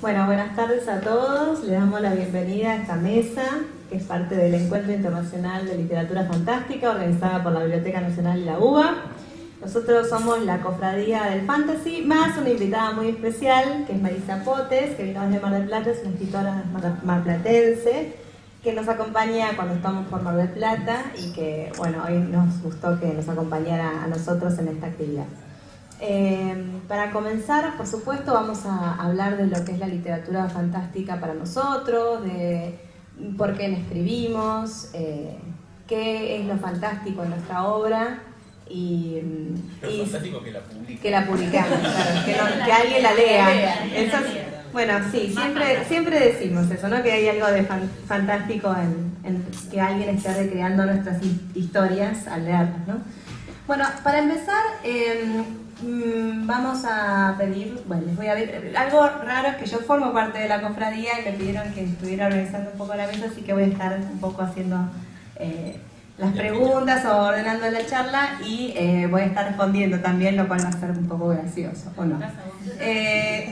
Bueno, buenas tardes a todos. Les damos la bienvenida a esta mesa, que es parte del Encuentro Internacional de Literatura Fantástica, organizada por la Biblioteca Nacional y la UBA. Nosotros somos la Cofradía del Fantasy, más una invitada muy especial, que es Marisa Potes, que vino desde Mar del Plata, es una escritora marplatense, que nos acompaña cuando estamos por Mar del Plata y que, bueno, hoy nos gustó que nos acompañara a nosotros en esta actividad. Para comenzar, por supuesto, vamos a hablar de lo que es la literatura fantástica para nosotros, de por qué la escribimos, qué es lo fantástico en nuestra obra y fantástico que la publicamos, claro, que alguien la lea. Eso es, bueno, sí, siempre decimos eso, ¿no? Que hay algo de fantástico en que alguien esté recreando nuestras historias al leerlas, ¿no? Bueno, para empezar, vamos a pedir, bueno, les voy a pedir, algo raro es que yo formo parte de la cofradía y me pidieron que estuviera organizando un poco la mesa, así que voy a estar un poco haciendo las preguntas o ordenando la charla y voy a estar respondiendo también, lo cual va a ser un poco gracioso, ¿o no?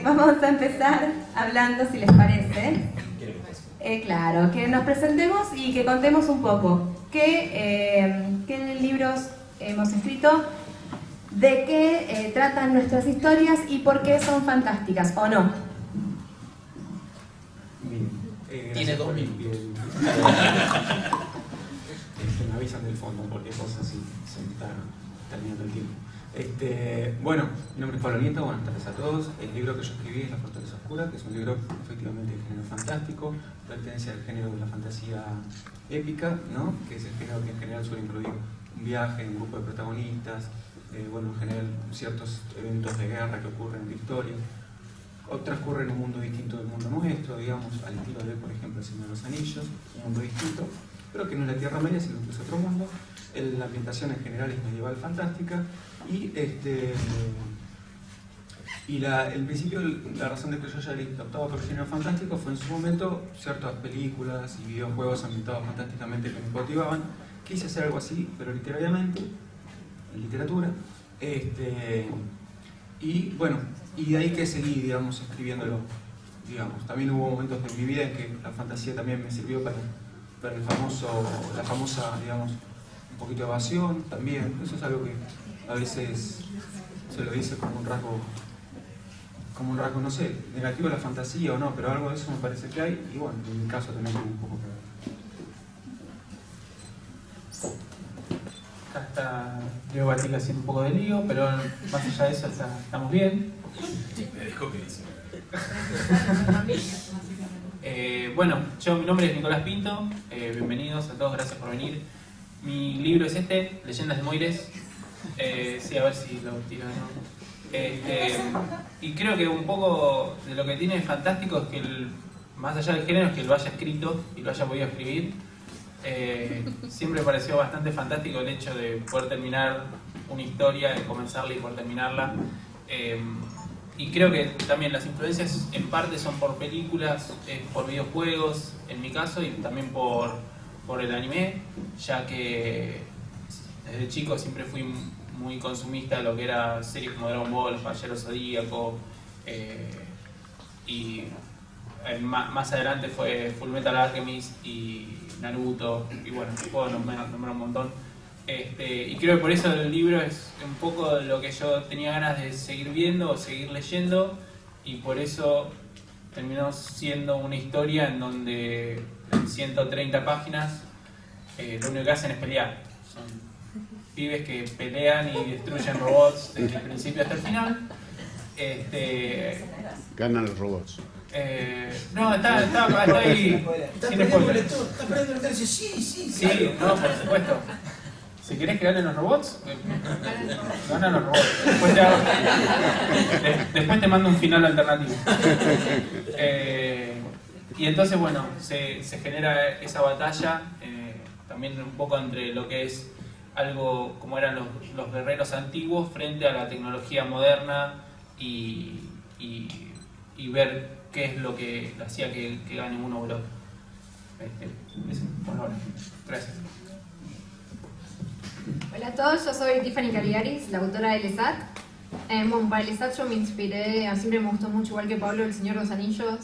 Vamos a empezar hablando, si les parece. Claro, que nos presentemos y que contemos un poco qué libros hemos escrito, de qué tratan nuestras historias y por qué son fantásticas, ¿o no? Bien. Tiene 2 minutos. Me avisan del fondo porque cosas así se me está terminando el tiempo. Bueno, mi nombre es Pablo Nieto, buenas tardes a todos. El libro que yo escribí es La Fortaleza Oscura, que es un libro efectivamente de género fantástico, pertenece al género de la fantasía épica, ¿no? Que es el género que en general suele incluir un viaje, un grupo de protagonistas, bueno, en general ciertos eventos de guerra que ocurren en la historia, o transcurren en un mundo distinto del mundo nuestro, digamos, al estilo de, por ejemplo, El Señor de los Anillos, un mundo distinto, pero que no es la Tierra Media, sino que es otro mundo. La ambientación en general es medieval fantástica y el principio, la razón de que yo haya optado por el género fantástico fue en su momento ciertas películas y videojuegos ambientados fantásticamente que me motivaban. Quise hacer algo así, pero literariamente, en literatura, y bueno, y de ahí que seguí, digamos, escribiéndolo, digamos. También hubo momentos de mi vida en que la fantasía también me sirvió para la famosa, digamos, un poquito de evasión también. Eso es algo que a veces se lo dice como un rasgo, no sé, negativo de la fantasía o no, pero algo de eso me parece que hay, y bueno, en mi caso también tuvo un poco que ver. Acá está Leo Batica haciendo un poco de lío, pero más allá de eso estamos bien. Me dijo que dice. Bueno, mi nombre es Nicolás Pinto, bienvenidos a todos, gracias por venir. Mi libro es Leyendas de Moires. Sí, a ver si lo tiro de nuevo. Y creo que un poco de lo que tiene fantástico es que, más allá del género, es que lo haya escrito y lo haya podido escribir. Siempre me pareció bastante fantástico el hecho de poder terminar una historia, de comenzarla y poder terminarla. Y creo que también las influencias en parte son por películas, por videojuegos, en mi caso, y también por el anime, ya que desde chico siempre fui muy consumista de lo que era series como Dragon Ball, Caballero Zodíaco, y más adelante fue Fullmetal Alchemist y Naruto, y bueno, puedo nombrar un montón. Y creo que por eso el libro es un poco lo que yo tenía ganas de seguir viendo o seguir leyendo, y por eso terminó siendo una historia en donde en 130 páginas lo único que hacen es pelear. Son pibes que pelean y destruyen robots desde el principio hasta el final. Ganan los robots. No, está ahí. Sin spoiler. ¿Está perdiendo el tercio? Sí. Sí, no, por supuesto. Si querés que ganen los robots, ganan los robots. Después te mando un final alternativo. Y entonces, bueno, se genera esa batalla también un poco entre lo que es algo como eran los guerreros antiguos frente a la tecnología moderna y ver qué es lo que hacía que gane uno o el otro. Por ahora. Gracias. Hola a todos, yo soy Tiffany Caligaris, la autora de LESAT. Bueno, para el Lestat yo me inspiré, siempre me gustó mucho, igual que Pablo, El Señor de los Anillos.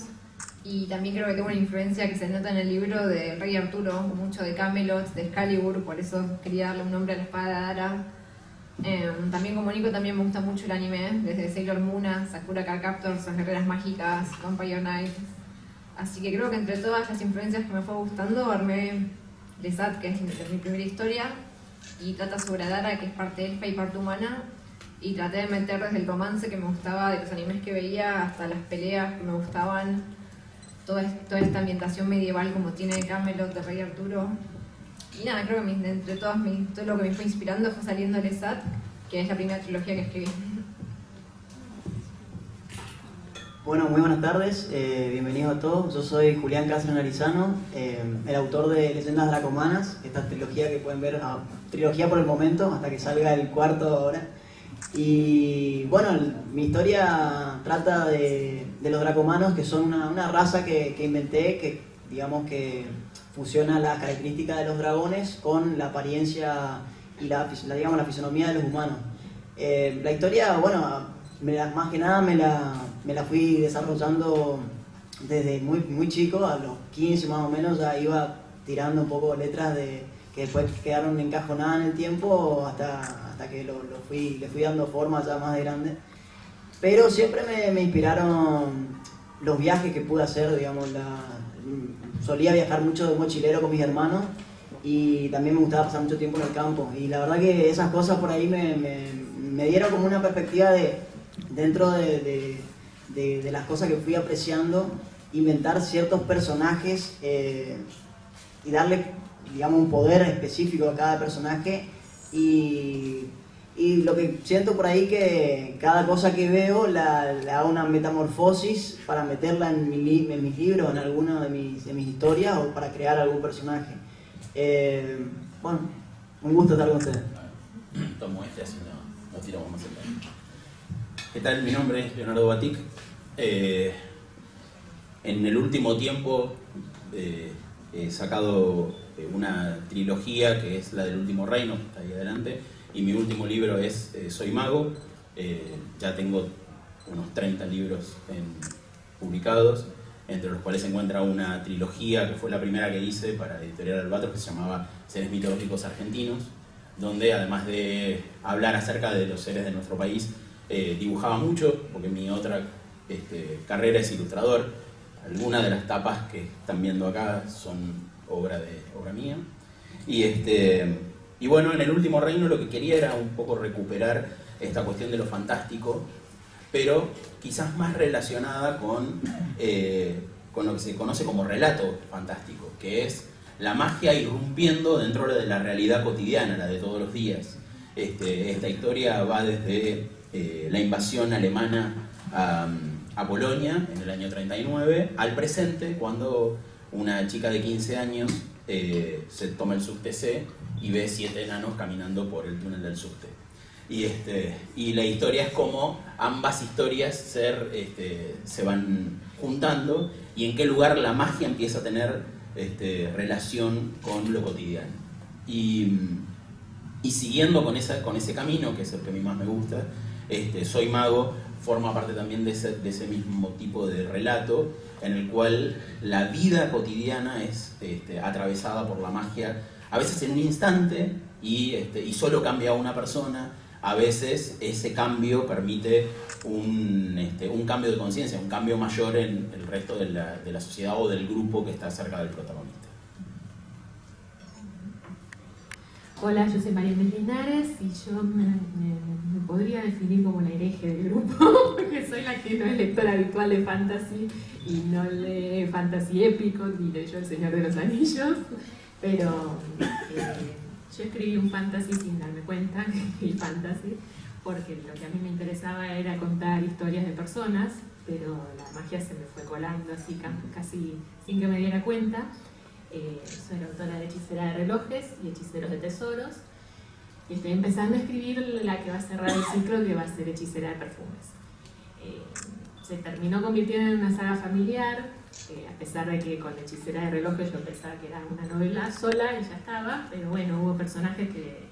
Y también creo que tengo una influencia que se nota en el libro de Rey Arturo, mucho de Camelot, de Excalibur, por eso quería darle un nombre a la espada de Dara. También como Nico también me gusta mucho el anime, desde Sailor Moon, Sakura Card Captors, Las Guerreras Mágicas, Vampire Knight. Así que creo que entre todas las influencias que me fue gustando, armé Lestat, que es mi primera historia, y trata sobre Dara, que es parte elfa y parte humana, y traté de meter desde el romance que me gustaba de los animes que veía hasta las peleas que me gustaban, toda esta ambientación medieval como tiene Camelot de Rey Arturo. Y nada, creo que entre todo lo que me fue inspirando fue saliendo Lestat, que es la primera trilogía que escribí. Bueno, muy buenas tardes, bienvenidos a todos. Yo soy Julián Cáceres Narizano, el autor de Leyendas Dracomanas, esta trilogía que pueden ver, trilogía por el momento, hasta que salga el cuarto ahora. Y bueno, mi historia trata de los dracomanos, que son una raza que inventé, que digamos que fusiona las características de los dragones con la apariencia y la fisonomía de los humanos. La historia, bueno, más que nada me la fui desarrollando desde muy chico, a los 15 más o menos, ya iba tirando un poco letras que después quedaron encajonadas en el tiempo hasta que le fui dando forma ya más de grande. Pero siempre me inspiraron los viajes que pude hacer, digamos, solía viajar mucho de mochilero con mis hermanos y también me gustaba pasar mucho tiempo en el campo. Y la verdad que esas cosas por ahí me dieron como una perspectiva dentro de las cosas que fui apreciando, inventar ciertos personajes y darle, digamos, un poder específico a cada personaje. Y lo que siento por ahí que cada cosa que veo la hago una metamorfosis para meterla en mis libros, en alguna de mis historias o para crear algún personaje. Bueno, un gusto estar con ustedes. Tomo así no tiramos más el tema. ¿Qué tal? Mi nombre es Leonardo Batic. En el último tiempo he sacado una trilogía que es la del Último Reino, que está ahí adelante, y mi último libro es Soy Mago. Ya tengo unos 30 libros publicados, entre los cuales se encuentra una trilogía que fue la primera que hice para Editorial Albatros, que se llamaba Seres Mitológicos Argentinos, donde además de hablar acerca de los seres de nuestro país, dibujaba mucho, porque mi otra carrera es ilustrador. Algunas de las tapas que están viendo acá son obra mía. Y bueno, en El Último Reino lo que quería era un poco recuperar esta cuestión de lo fantástico, pero quizás más relacionada con lo que se conoce como relato fantástico, que es la magia irrumpiendo dentro de la realidad cotidiana, la de todos los días. Esta historia va desde la invasión alemana a Polonia en el año 39 al presente, cuando una chica de 15 años se toma el subte C y ve 7 enanos caminando por el túnel del subte. Y la historia es como ambas historias se van juntando y en qué lugar la magia empieza a tener relación con lo cotidiano. Y siguiendo con ese camino, que es el que a mí más me gusta, Soy Mago forma parte también de ese mismo tipo de relato, en el cual la vida cotidiana es atravesada por la magia, a veces en un instante, y solo cambia a una persona. A veces ese cambio permite un cambio de conciencia, un cambio mayor en el resto de la sociedad o del grupo que está cerca del protagonista. Hola, yo soy María Inés Linares y yo me podría definir como la hereje del grupo, porque soy la que no es lectora habitual de fantasy y no lee fantasy épico, ni leyó El Señor de los Anillos, pero yo escribí un fantasy sin darme cuenta que escribí fantasy, porque lo que a mí me interesaba era contar historias de personas, pero la magia se me fue colando así casi sin que me diera cuenta. Soy la autora de Hechicera de Relojes y Hechiceros de Tesoros, y estoy empezando a escribir la que va a cerrar el ciclo, que va a ser Hechicera de Perfumes. Se terminó convirtiendo en una saga familiar, a pesar de que con Hechicera de Relojes yo pensaba que era una novela sola y ya estaba, pero bueno, hubo personajes que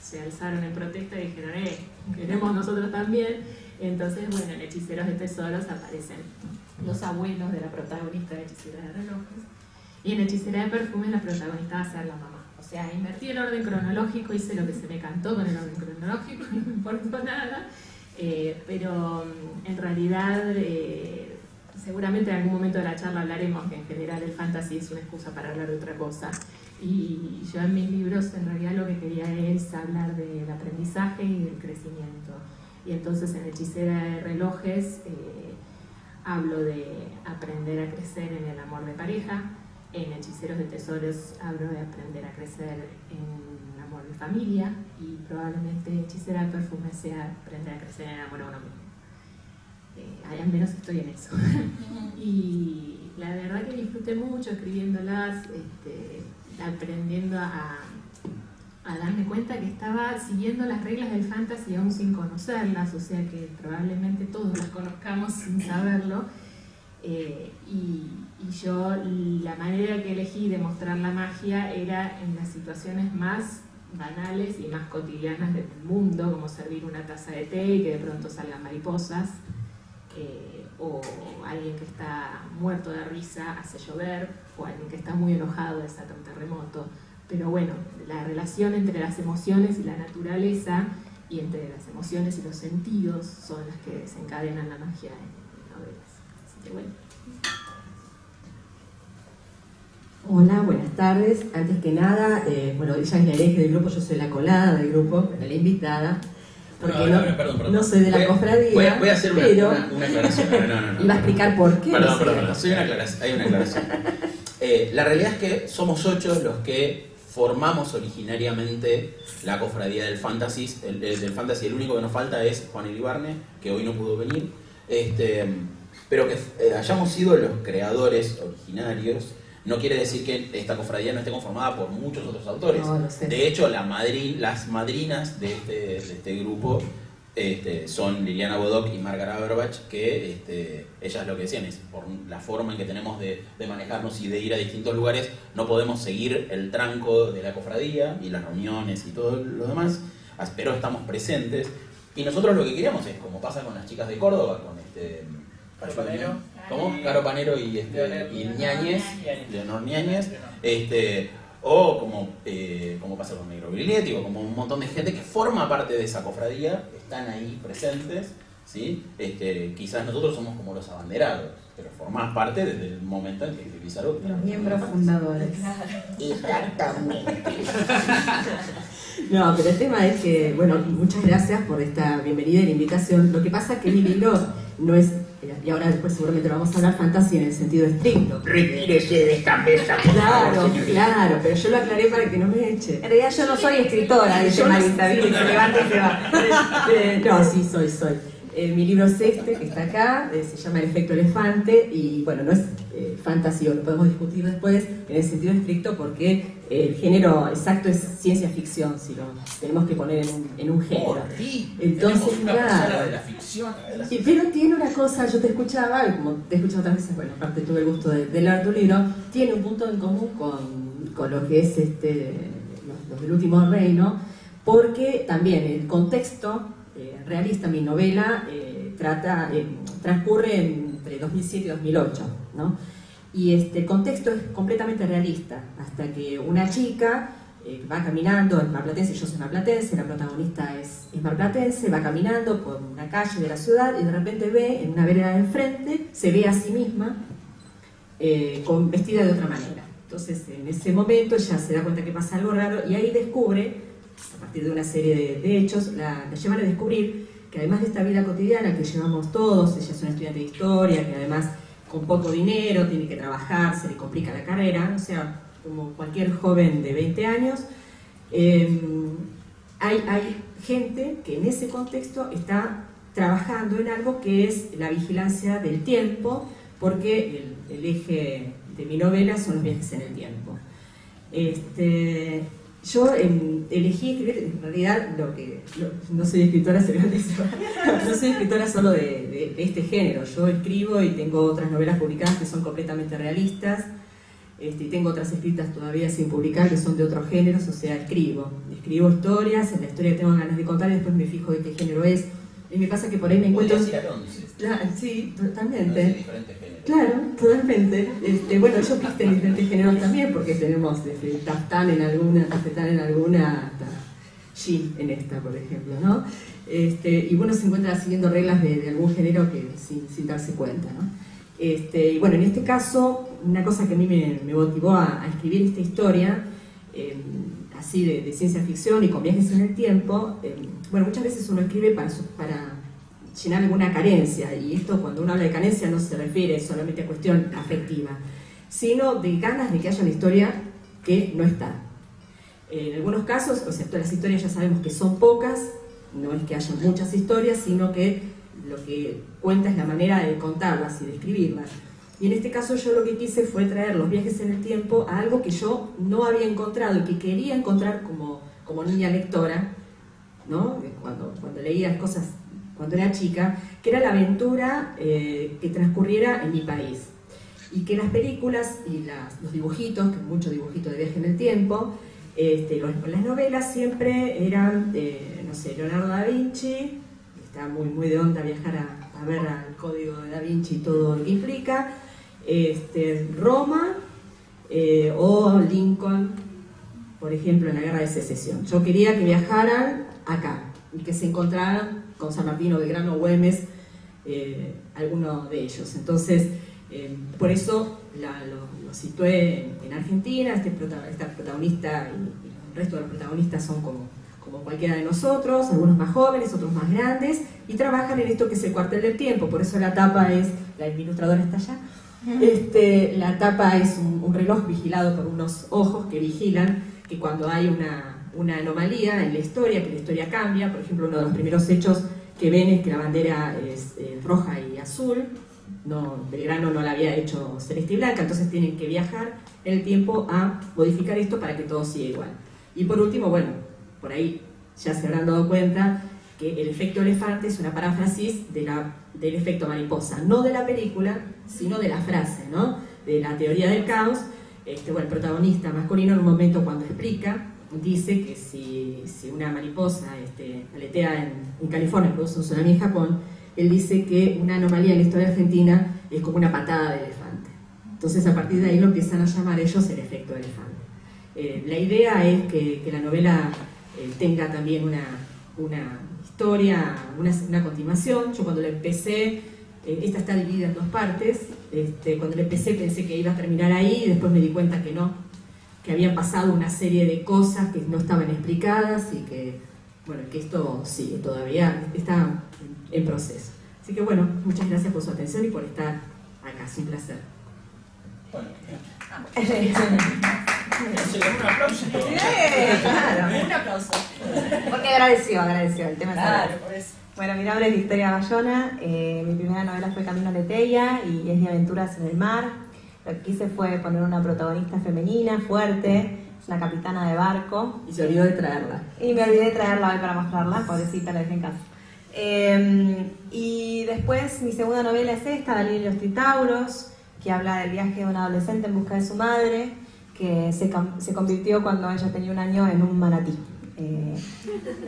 se alzaron en protesta y dijeron, queremos nosotros también. Entonces, bueno, en Hechiceros de Tesoros aparecen los abuelos de la protagonista de Hechicera de Relojes. Y en Hechicera de Perfumes la protagonista va a ser la mamá. O sea, invertí el orden cronológico, hice lo que se me cantó con el orden cronológico, no me importó nada. Pero en realidad, seguramente en algún momento de la charla hablaremos que en general el fantasy es una excusa para hablar de otra cosa. Y yo en mis libros en realidad lo que quería es hablar del aprendizaje y del crecimiento. Y entonces en Hechicera de Relojes hablo de aprender a crecer en el amor de pareja, en Hechiceros de Tesoros hablo de aprender a crecer en el amor de familia y probablemente Hechicera de Perfumes sea aprender a crecer en el amor a uno mismo. Al menos estoy en eso. Y la verdad que disfruté mucho escribiéndolas, aprendiendo a darme cuenta que estaba siguiendo las reglas del fantasy aún sin conocerlas, o sea que probablemente todos las conozcamos sin saberlo. Y yo la manera que elegí de mostrar la magia era en las situaciones más banales y más cotidianas del mundo, como servir una taza de té y que de pronto salgan mariposas, o alguien que está muerto de risa hace llover, o alguien que está muy enojado desata un terremoto. Pero bueno, la relación entre las emociones y la naturaleza, y entre las emociones y los sentidos, son las que desencadenan la magia en novelas. Así que bueno. Hola, buenas tardes. Antes que nada, bueno, ella es la hereje del grupo, yo soy la colada del grupo, la invitada. Porque perdón. No soy de la cofradía. Voy a hacer una aclaración. No. Y va a explicar por qué. Perdón. Hay una aclaración. La realidad es que somos 8 los que formamos originariamente la cofradía del fantasy. El único que nos falta es Juan Ilibarne, que hoy no pudo venir. Pero que hayamos sido los creadores originarios no quiere decir que esta cofradía no esté conformada por muchos otros autores. No, sé. De hecho, las madrinas de este grupo son Liliana Bodoc y Margaret Averbach, que ellas lo que decían es, por la forma en que tenemos de manejarnos y de ir a distintos lugares, no podemos seguir el tranco de la cofradía y las reuniones y todo lo demás, pero estamos presentes. Y nosotros lo que queríamos es, como pasa con las chicas de Córdoba, con Caro Panero y Ñáñez, Leonor Ñáñez, o como pasa con Negro Briglietti, o como un montón de gente que forma parte de esa cofradía, están ahí presentes, ¿sí? Quizás nosotros somos como los abanderados, pero formás parte desde el momento en que escribís algo. Los miembros fundadores. Exactamente. No, pero el tema es que, bueno, muchas gracias por esta bienvenida y la invitación. Lo que pasa es que mi libro no es, y ahora después seguramente lo vamos a hablar, fantasía en el sentido estricto. Retírese de esta mesa, por favor, claro, pero yo lo aclaré para que no me eche. En realidad yo no soy escritora, dice Marita, ¿viste? Se levanta y se va. No, sí, soy. Mi libro es que está acá, se llama El efecto elefante, y bueno, no es fantasía, lo podemos discutir después en el sentido estricto porque el género exacto es ciencia ficción, si lo tenemos que poner en un género. Entonces, claro. De la ficción. Pero tiene una cosa, yo te escuchaba, y como te he escuchado otras veces, bueno, aparte tuve el gusto de leer tu libro, tiene un punto en común con lo que es los del Último Reino, porque también el contexto realista, mi novela transcurre entre 2007 y 2008, ¿no? Y el contexto es completamente realista, hasta que una chica va caminando, es marplatense, yo soy marplatense, la protagonista es marplatense, va caminando por una calle de la ciudad y de repente ve en una vereda de enfrente, se ve a sí misma vestida de otra manera. Entonces en ese momento ella se da cuenta que pasa algo raro y ahí descubre, a partir de una serie de hechos, la llevan a descubrir que además de esta vida cotidiana que llevamos todos, ella es una estudiante de historia, que además con poco dinero tiene que trabajar, se le complica la carrera, o sea, como cualquier joven de 20 años, hay gente que en ese contexto está trabajando en algo que es la vigilancia del tiempo, porque el eje de mi novela son los viajes en el tiempo. Yo elegí escribir, en realidad, no soy escritora, no soy escritora solo de este género. Yo escribo y tengo otras novelas publicadas que son completamente realistas. y tengo otras escritas todavía sin publicar que son de otros géneros, o sea, escribo historias, en la historia que tengo ganas de contar y después me fijo de qué género es. Y me pasa que por ahí me encuentro... Sí, totalmente. Diferentes géneros. Claro, totalmente. Bueno, yo viste en diferentes géneros también, porque tenemos desde Taftán en alguna, Tafetán en alguna, hasta Jim en esta, por ejemplo, ¿no? Y uno se encuentra siguiendo reglas de algún género que sin darse cuenta, ¿no? Y bueno, en este caso, una cosa que a mí me motivó a escribir esta historia, así de ciencia ficción y con viajes en el tiempo, bueno, muchas veces uno escribe para llenar alguna carencia, y esto cuando uno habla de carencia no se refiere solamente a cuestión afectiva, sino de ganas de que haya una historia que no está. En algunos casos, o sea, todas las historias ya sabemos que son pocas, no es que haya muchas historias, sino que lo que cuenta es la manera de contarlas y de escribirlas. Y en este caso yo lo que quise fue traer los viajes en el tiempo a algo que yo no había encontrado y que quería encontrar como niña lectora, ¿no? Cuando leía cosas cuando era chica, que era la aventura que transcurriera en mi país. Y que las películas y los dibujitos, que mucho dibujito de viaje en el tiempo, las novelas siempre eran, no sé, Leonardo da Vinci, está muy de onda viajar a ver al código de Da Vinci y todo lo que implica, Roma o Lincoln, por ejemplo, en la Guerra de Secesión. Yo quería que viajaran acá y que se encontraran con San Martín o Belgrano o Güemes, alguno de ellos. Entonces, por eso lo situé en Argentina. Esta protagonista y el resto de los protagonistas son como cualquiera de nosotros, algunos más jóvenes, otros más grandes, y trabajan en esto que es el cuartel del tiempo. Por eso la tapa es, la ilustradora está allá, la tapa es un reloj vigilado por unos ojos que vigilan que cuando hay una anomalía en la historia, que la historia cambia. Por ejemplo, uno de los primeros hechos que ven es que la bandera es roja y azul, Belgrano no la había hecho celeste y blanca, entonces tienen que viajar en el tiempo a modificar esto para que todo siga igual. Y por último, bueno, por ahí ya se habrán dado cuenta que el efecto elefante es una paráfrasis del efecto mariposa, no de la película, sino de la frase, ¿no? De la teoría del caos. Bueno, el protagonista masculino en un momento cuando explica, dice que si una mariposa aletea en California, produce un tsunami en Japón, él dice que una anomalía en la historia argentina es como una patada de elefante. Entonces a partir de ahí lo empiezan a llamar ellos el efecto elefante. La idea es que la novela tenga también una historia, una continuación. Yo cuando la empecé, esta está dividida en dos partes, cuando la empecé pensé que iba a terminar ahí y después me di cuenta que no, que habían pasado una serie de cosas que no estaban explicadas y que, bueno, que esto sigue todavía, está en proceso. Así que bueno, muchas gracias por su atención y por estar acá, es un placer. Bueno, un aplauso. Claro, un aplauso. Porque agradeció el tema. Claro, por eso. Bueno, mi nombre es Victoria Bayona, mi primera novela fue Camino a Leteia y es de aventuras en el mar. Lo que quise fue poner una protagonista femenina, fuerte, es una capitana de barco. Y se olvidó de traerla. Y me olvidé de traerla hoy para mostrarla, pobrecita, la dejé en casa. Y después mi segunda novela es esta, La Lila y los Tritauros, que habla del viaje de un adolescente en busca de su madre, que se convirtió cuando ella tenía 1 año en un manatí.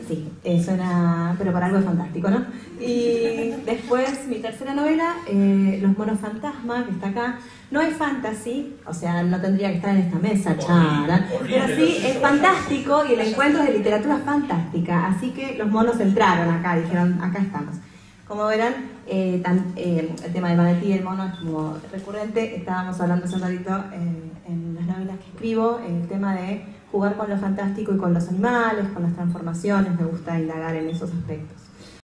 Sí, suena, pero para algo fantástico, ¿no? Y después mi tercera novela, Los monos fantasma, que está acá, no es fantasy, o sea, no tendría que estar en esta mesa, chara, pero sí es fantástico y el encuentro es de literatura fantástica, así que los monos entraron acá, dijeron, acá estamos. Como verán, el tema del manatí y el mono es como recurrente. Estábamos hablando hace un ratito en las novelas que escribo, el tema de jugar con lo fantástico y con los animales, con las transformaciones, me gusta indagar en esos aspectos.